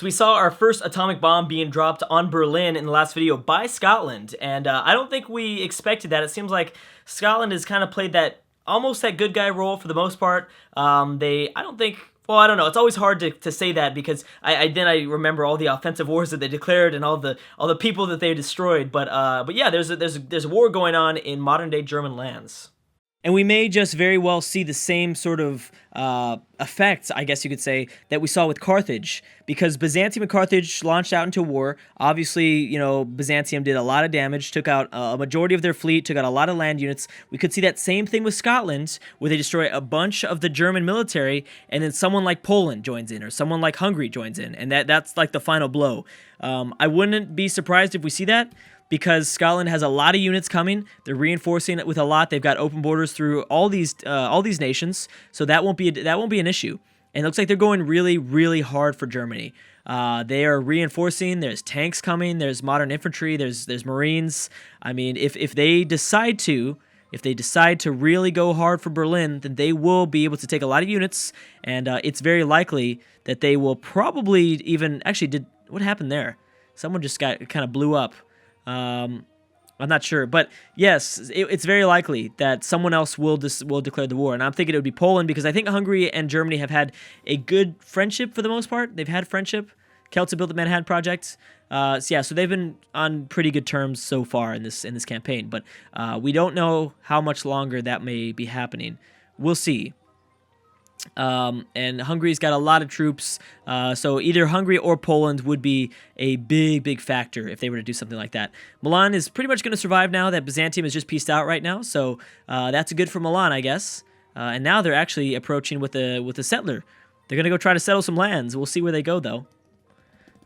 So we saw our first atomic bomb being dropped on Berlin in the last video by Scotland, and I don't think we expected that. It seems like Scotland has kind of played that almost that good guy role for the most part. I don't think. Well, I don't know. It's always hard to say that because I remember all the offensive wars that they declared and all the people that they destroyed. But yeah, there's a war going on in modern day German lands. And we may just very well see the same sort of effects, I guess you could say, that we saw with Carthage. Because Byzantium and Carthage launched out into war. Obviously, you know, Byzantium did a lot of damage, took out a majority of their fleet, took out a lot of land units. We could see that same thing with Scotland, where they destroy a bunch of the German military, and then someone like Poland joins in, or someone like Hungary joins in, and that's like the final blow. I wouldn't be surprised if we see that, because Scotland has a lot of units coming. They're reinforcing it with a lot. They've got open borders through all these nations, so that won't be an issue. And it looks like they're going really, really hard for Germany. They are reinforcing. There's tanks coming. There's modern infantry. There's Marines. I mean, if they decide to really go hard for Berlin, then they will be able to take a lot of units, and it's very likely that they will probably even actually what happened there? Someone just kind of blew up. I'm not sure, but yes, it's very likely that someone else will declare the war, and I'm thinking it would be Poland, because I think Hungary and Germany have had a good friendship for the most part. They've had friendship. Celts have built the Manhattan Project. So they've been on pretty good terms so far in this campaign, but we don't know how much longer that may be happening. We'll see. And Hungary's got a lot of troops, so either Hungary or Poland would be a big factor if they were to do something like that. Milan is pretty much going to survive now that Byzantium is just pieced out right now, so that's good for Milan, I guess. And now they're actually approaching with a settler. They're going to go try to settle some lands. We'll see where they go, though.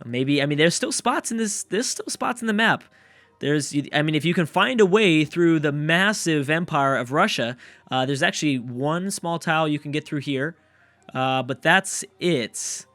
Maybe, I mean, there's still spots in the map. If you can find a way through the massive empire of Russia, there's actually one small tile you can get through here, but that's it.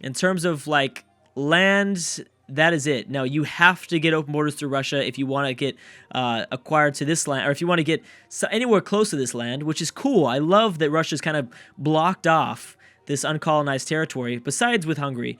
In terms of, like, land, that is it. Now, you have to get open borders through Russia if you want to get acquired to this land, or if you want to get anywhere close to this land, which is cool. I love that Russia's kind of blocked off this uncolonized territory, besides with Hungary,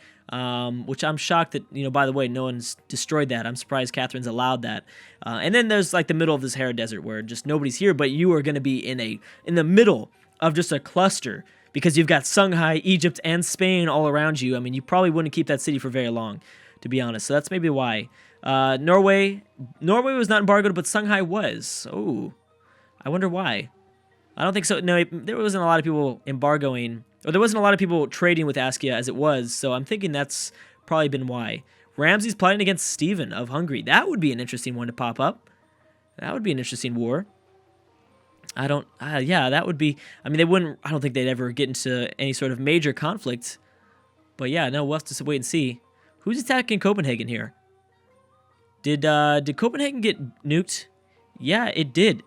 which I'm shocked that, by the way, no one's destroyed that. I'm surprised Catherine's allowed that. And then there's like the middle of this Sahara Desert where just nobody's here, but you are going to be in the middle of just a cluster, because you've got Songhai, Egypt, and Spain all around you. I mean, you probably wouldn't keep that city for very long, to be honest. So that's maybe why. Norway was not embargoed, but Songhai was. Oh, I wonder why. I don't think so. No, there wasn't a lot of people embargoing, or there wasn't a lot of people trading with Askia as it was, so I'm thinking that's probably been why. Ramsey's plotting against Stephen of Hungary. That would be an interesting one to pop up. That would be an interesting war. Yeah, that would be, I don't think they'd ever get into any sort of major conflict, but yeah, no, we'll have to wait and see. Who's attacking Copenhagen here? Did Copenhagen get nuked? Yeah, it did.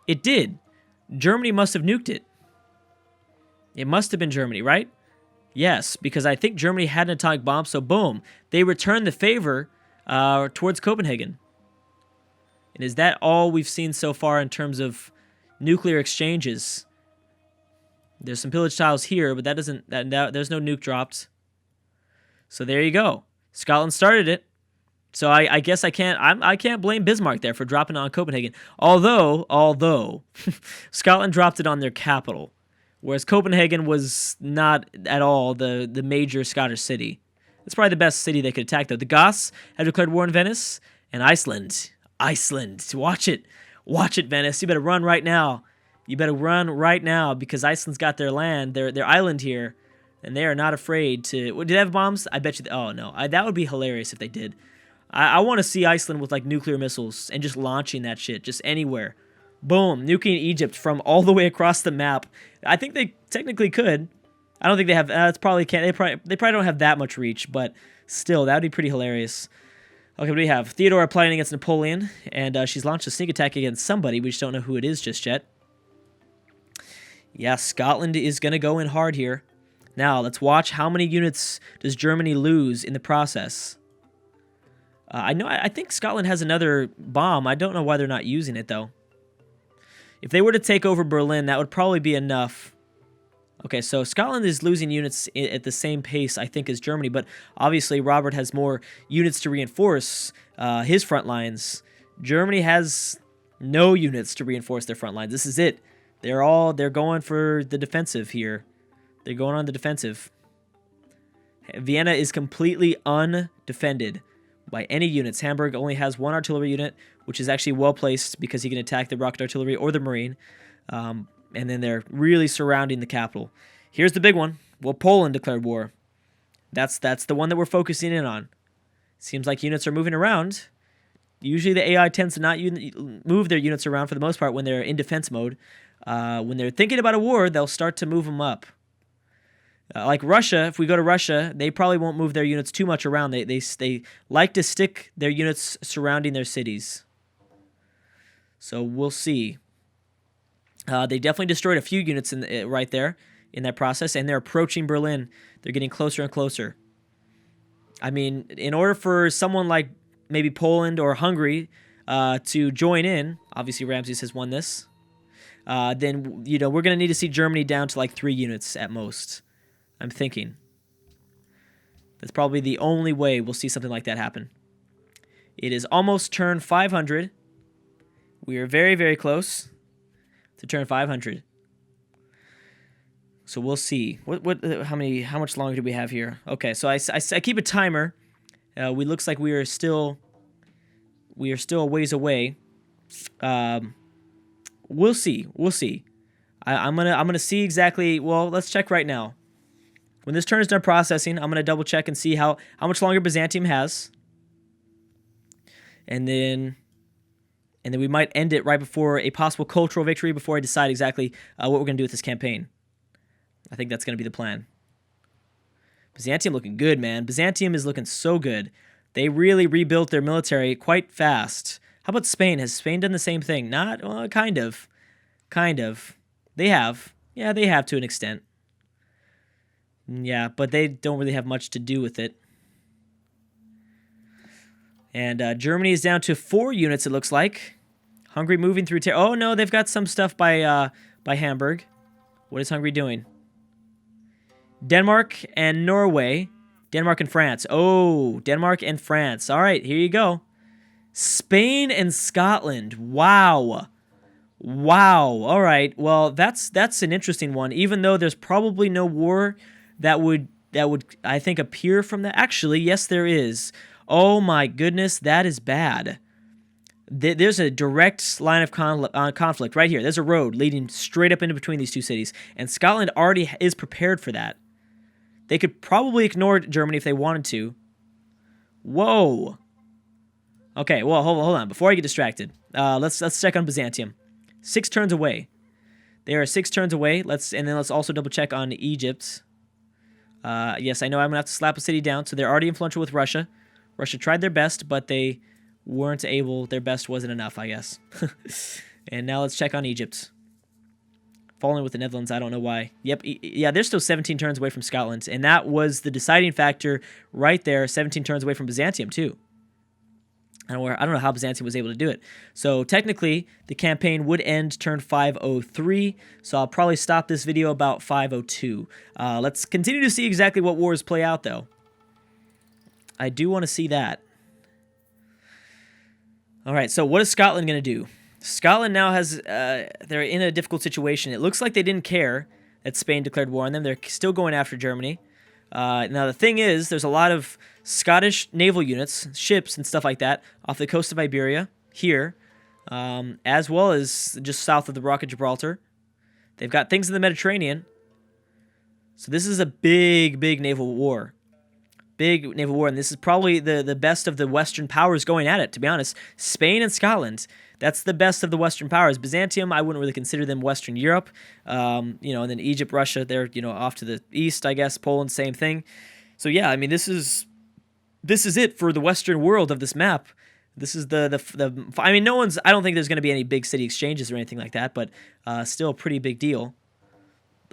It did. Germany must have nuked it. It must have been Germany, right? Yes, because I think Germany had an atomic bomb, so boom. They returned the favor towards Copenhagen. And is that all we've seen so far in terms of nuclear exchanges? There's some pillage tiles here, but there's no nuke dropped. So there you go. Scotland started it. So I guess I can't blame Bismarck there for dropping it on Copenhagen. Although Scotland dropped it on their capital, whereas Copenhagen was not at all the major Scottish city. It's probably the best city they could attack, though. The Goths have declared war on Venice and Iceland. Watch it, Venice. You better run right now. Because Iceland's got their land, their island here, and they are not afraid to. Do they have bombs? I bet you. Oh no, that would be hilarious if they did. I want to see Iceland with like nuclear missiles and just launching that shit just anywhere. Boom, nuking Egypt from all the way across the map. I think they technically could. I don't think they have. It's probably can't. They probably don't have that much reach, but still, that would be pretty hilarious. Okay, what do we have? Theodora plotting against Napoleon, and she's launched a sneak attack against somebody. We just don't know who it is just yet. Yeah, Scotland is gonna go in hard here. Now let's watch how many units does Germany lose in the process. I think Scotland has another bomb. I don't know why they're not using it, though. If they were to take over Berlin, that would probably be enough Okay, so Scotland is losing units at the same pace, I think, as Germany, but obviously Robert has more units to reinforce his front lines. Germany has no units to reinforce their front lines. This is it. They're going for the defensive here. They're going on the defensive. Vienna is completely undefended by any units. Hamburg only has one artillery unit, which is actually well placed because he can attack the rocket artillery or the marine. And then they're really surrounding the capital. Here's the big one. Well, Poland declared war. That's the one that we're focusing in on. Seems like units are moving around. Usually the AI tends to not move their units around for the most part when they're in defense mode. When they're thinking about a war, they'll start to move them up. Like Russia, if we go to Russia, they probably won't move their units too much around. They like to stick their units surrounding their cities. So we'll see. They definitely destroyed a few units right there in that process, and they're approaching Berlin. They're getting closer and closer. I mean, in order for someone like maybe Poland or Hungary to join in, obviously Ramses has won this, then we're going to need to see Germany down to like 3 units at most. I'm thinking. That's probably the only way we'll see something like that happen. It is almost turn 500. We are very, very close to turn 500. So we'll see. How much longer do we have here? Okay, so I keep a timer. Looks like we are still a ways away. We'll see. I'm gonna see exactly. Well, let's check right now. When this turn is done processing, I'm gonna double check and see how much longer Byzantium has, and then we might end it right before a possible cultural victory before I decide exactly what we're going to do with this campaign. I think that's going to be the plan. Byzantium looking good, man. Byzantium is looking so good. They really rebuilt their military quite fast. How about Spain? Has Spain done the same thing? Not, well, kind of. Kind of. They have. Yeah, they have to an extent. Yeah, but they don't really have much to do with it. And Germany is down to 4 units, it looks like. Hungary moving through... Oh, no, they've got some stuff by Hamburg. What is Hungary doing? Denmark and Norway. Denmark and France. Oh, Denmark and France. All right, here you go. Spain and Scotland. Wow. Wow. All right. Well, that's an interesting one. Even though there's probably no war that would I think appear from that. Actually, yes, there is. Oh my goodness, that is bad. There's a direct line of conflict right here. There's a road leading straight up into between these two cities, and Scotland already is prepared for that. They could probably ignore Germany if they wanted to. Whoa. Okay, well, hold on. Before I get distracted, let's check on Byzantium. 6 turns away. They are 6 turns away. Let's also double check on Egypt. Yes, I know I'm gonna have to slap a city down. So they're already influential with Russia. Russia tried their best, but they weren't able. Their best wasn't enough, I guess. And now let's check on Egypt. Falling with the Netherlands, I don't know why. Yep, yeah, they're still 17 turns away from Scotland, and that was the deciding factor right there. 17 turns away from Byzantium too. I don't know how Byzantium was able to do it. So technically, the campaign would end turn 503. So I'll probably stop this video about 502. Let's continue to see exactly what wars play out, though. I do want to see that. All right, so what is Scotland going to do? Scotland now has, they're in a difficult situation. It looks like they didn't care that Spain declared war on them. They're still going after Germany. Now, the thing is, there's a lot of Scottish naval units, ships and stuff like that, off the coast of Iberia, here, as well as just south of the Rock of Gibraltar. They've got things in the Mediterranean. So this is a big, big naval war. Big naval war, and this is probably the best of the Western powers going at it, to be honest. Spain and Scotland, that's the best of the Western powers. Byzantium, I wouldn't really consider them Western Europe. And then Egypt, Russia, they're, off to the east, I guess. Poland, same thing. So yeah, I mean, this is it for the Western world of this map. This is I mean, I don't think there's going to be any big city exchanges or anything like that, but still a pretty big deal.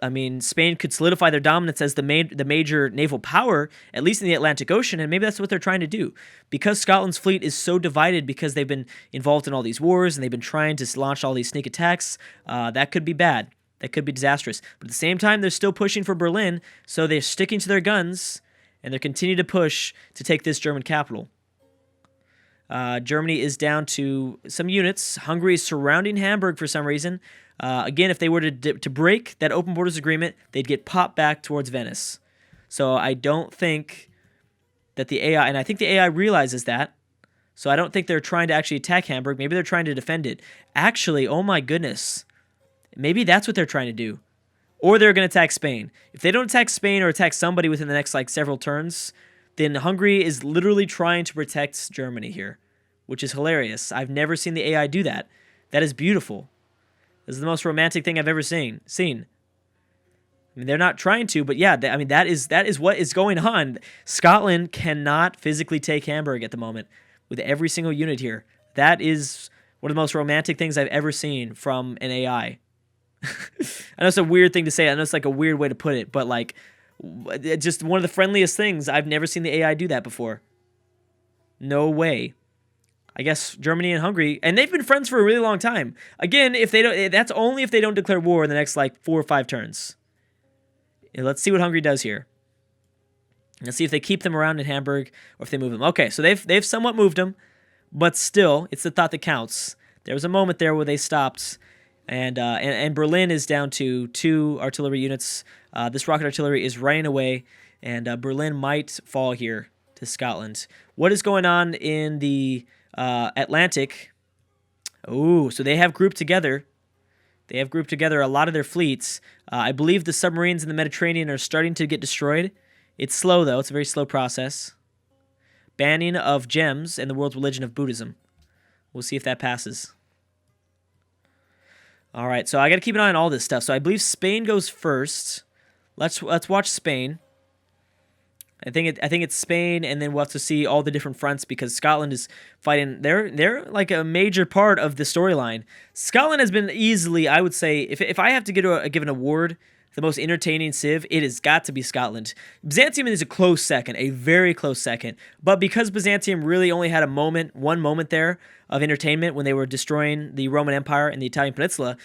I mean, Spain could solidify their dominance as the major naval power, at least in the Atlantic Ocean, and maybe that's what they're trying to do. Because Scotland's fleet is so divided because they've been involved in all these wars and they've been trying to launch all these sneak attacks, that could be bad. that could be disastrous. But at the same time, they're still pushing for Berlin, so they're sticking to their guns, and they're continuing to push to take this German capital. Germany is down to some units. Hungary is surrounding Hamburg for some reason. Again, if they were to break that open borders agreement, they'd get popped back towards Venice. So I don't think that the AI, and I think the AI realizes that, so I don't think they're trying to actually attack Hamburg. Maybe they're trying to defend it. Actually, oh my goodness, maybe that's what they're trying to do. Or they're going to attack Spain. If they don't attack Spain or attack somebody within the next like several turns, then Hungary is literally trying to protect Germany here, which is hilarious. I've never seen the AI do that. That is beautiful. This is the most romantic thing I've ever seen. I mean, they're not trying to, but yeah, I mean, that is what is going on. Scotland cannot physically take Hamburg at the moment with every single unit here. That is one of the most romantic things I've ever seen from an AI. I know it's a weird thing to say. I know it's like a weird way to put it, but like, just one of the friendliest things. I've never seen the AI do that before. No way. I guess Germany and Hungary, and they've been friends for a really long time. Again, if they don't, that's only if they don't declare war in the next like 4 or 5 turns. Let's see what Hungary does here. Let's see if they keep them around in Hamburg or if they move them. Okay, so they've somewhat moved them, but still, it's the thought that counts. There was a moment there where they stopped, and Berlin is down to 2 artillery units. This rocket artillery is running away, and Berlin might fall here to Scotland. What is going on in the Atlantic? Oh, so they have grouped together. They have grouped together a lot of their fleets. I believe the submarines in the Mediterranean are starting to get destroyed. It's slow, though. It's a very slow process. Banning of gems and the world's religion of Buddhism. We'll see if that passes. All right, so I got to keep an eye on all this stuff. So I believe Spain goes first. Let's watch Spain. I think it's Spain, and then we'll have to see all the different fronts because Scotland is fighting. They're like a major part of the storyline. Scotland has been easily, I would say, if I have to give an award, the most entertaining civ, it has got to be Scotland. Byzantium is a close second, a very close second. But because Byzantium really only had one moment there of entertainment when they were destroying the Roman Empire and the Italian Peninsula,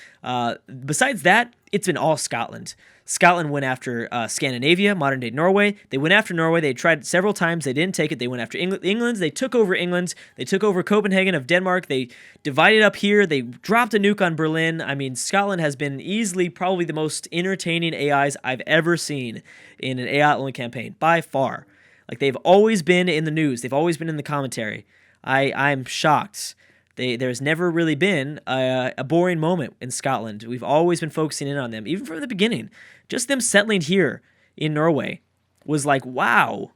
besides that, it's been all Scotland. Scotland went after Scandinavia, modern-day Norway. They went after Norway. They tried several times. They didn't take it. They went after England. They took over England. They took over Copenhagen of Denmark. They divided up here. They dropped a nuke on Berlin. I mean, Scotland has been easily probably the most entertaining AIs I've ever seen in an AI-only campaign, by far. Like, they've always been in the news. They've always been in the commentary. I'm shocked. There's never really been a boring moment in Scotland. We've always been focusing in on them, even from the beginning. Just them settling here in Norway was like, wow.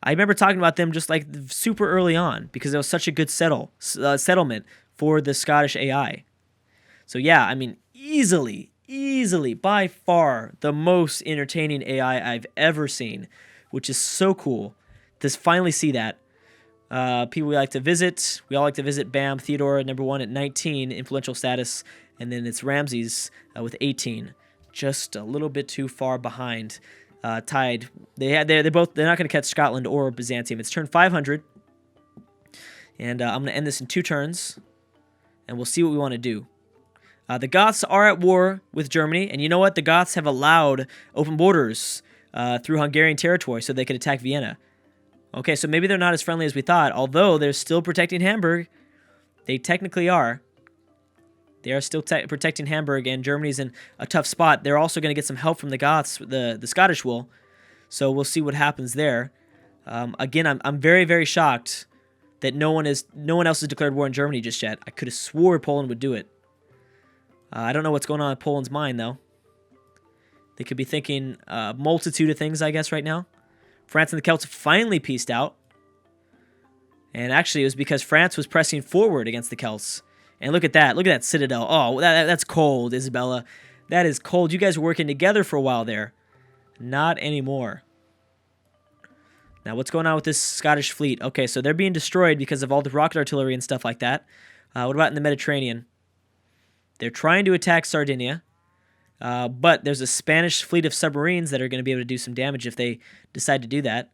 I remember talking about them just like super early on because it was such a good settlement for the Scottish AI. So yeah, I mean, easily, by far, the most entertaining AI I've ever seen, which is so cool to finally see that. People we like to visit. We all like to visit BAM, Theodora, number 1 at 19, influential status, and then it's Ramses with 18, just a little bit too far behind, tied. They're not going to catch Scotland or Byzantium. It's turn 500, and I'm going to end this in 2 turns, and we'll see what we want to do. The Goths are at war with Germany, and you know what? The Goths have allowed open borders through Hungarian territory so they could attack Vienna. Okay, so maybe they're not as friendly as we thought, although they're still protecting Hamburg. They technically are. They are still protecting Hamburg, and Germany's in a tough spot. They're also going to get some help from the Goths, the Scottish will. So we'll see what happens there. Again, I'm very, very shocked that no one else has declared war on Germany just yet. I could have swore Poland would do it. I don't know what's going on in Poland's mind, though. They could be thinking a multitude of things, I guess, right now. France and the Celts finally peaced out. And actually, it was because France was pressing forward against the Celts. And look at that. Look at that citadel. Oh, that's cold, Isabella. That is cold. You guys were working together for a while there. Not anymore. Now, what's going on with this Scottish fleet? Okay, so they're being destroyed because of all the rocket artillery and stuff like that. What about in the Mediterranean? They're trying to attack Sardinia. But there's a Spanish fleet of submarines that are going to be able to do some damage if they decide to do that.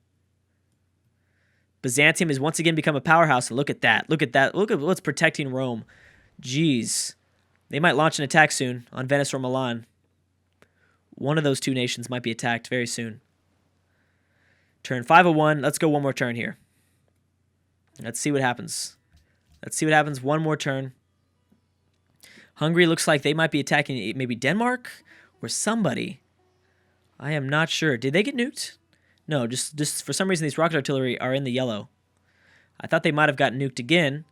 Byzantium has once again become a powerhouse. Look at that. Look at that. Look at what's protecting Rome. Jeez. They might launch an attack soon on Venice or Milan. one of those two nations might be attacked very soon. Turn 501. Let's go one more turn here. Let's see what happens. Let's see what happens. One more turn. Hungary looks like they might be attacking maybe Denmark or somebody. I am not sure. Did they get nuked? No, just for some reason these rocket artillery are in the yellow. I thought they might have gotten nuked again.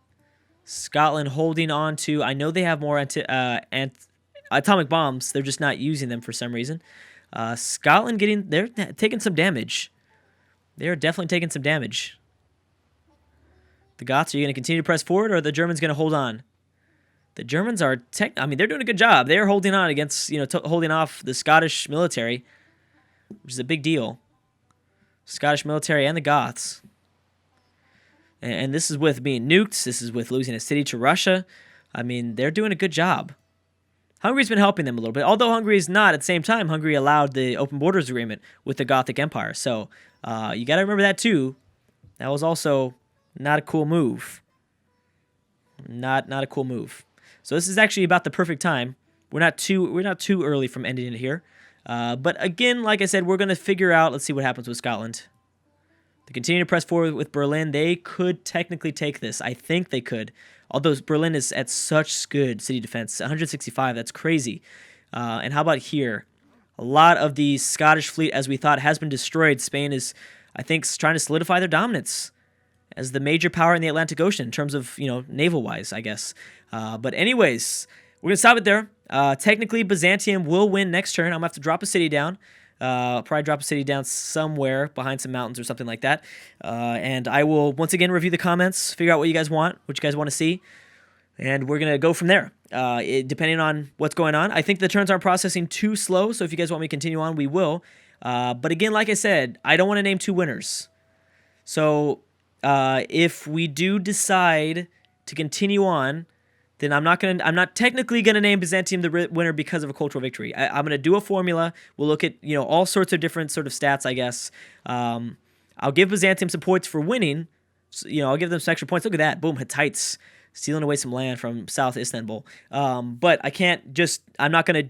Scotland holding on to... I know they have more atomic bombs. They're just not using them for some reason. Scotland getting... They're taking some damage. They're definitely taking some damage. The Goths, are you going to continue to press forward, or are the Germans going to hold on? The Germans are... I mean, they're doing a good job. They're holding on against... holding off the Scottish military, which is a big deal. Scottish military and the Goths. And this is with being nuked. This is with losing a city to Russia. I mean, they're doing a good job. Hungary's been helping them a little bit. Although Hungary is not, at the same time, Hungary allowed the open borders agreement with the Gothic Empire. So you got to remember that too. That was also not a cool move. Not a cool move. So this is actually about the perfect time. We're not too early from ending it here. But again, like I said, we're going to figure out. Let's see what happens with Scotland. They continue to press forward with Berlin. They could technically take this. I think they could. Although Berlin is at such good city defense. 165, that's crazy. And how about here? A lot of the Scottish fleet, as we thought, has been destroyed. Spain is, I think, trying to solidify their dominance as the major power in the Atlantic Ocean in terms of, naval-wise, I guess. But anyways, we're going to stop it there. Technically, Byzantium will win next turn. I'm going to have to drop a city down. Probably drop a city down somewhere behind some mountains or something like that. And I will once again review the comments, figure out what you guys want, what you guys want to see, and we're going to go from there. Depending on what's going on. I think the turns aren't processing too slow, so if you guys want me to continue on, we will. But again, like I said, I don't want to name two winners. So if we do decide to continue on, then I'm not technically gonna name Byzantium the winner because of a cultural victory. I'm gonna do a formula. We'll look at all sorts of different sort of stats, I guess. I'll give Byzantium some points for winning. So, I'll give them some extra points. Look at that, boom, Hittites stealing away some land from South Istanbul. But I can't just. I'm not gonna.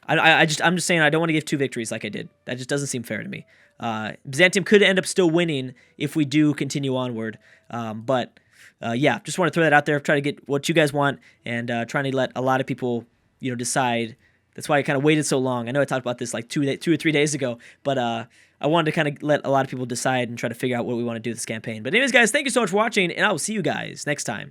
I'm just saying I don't want to give two victories like I did. That just doesn't seem fair to me. Byzantium could end up still winning if we do continue onward. Yeah, just want to throw that out there. Try to get what you guys want, and trying to let a lot of people, decide. That's why I kind of waited so long. I know I talked about this like 2 or 3 days ago, but I wanted to kind of let a lot of people decide and try to figure out what we want to do with this campaign. But anyways, guys, thank you so much for watching, and I will see you guys next time.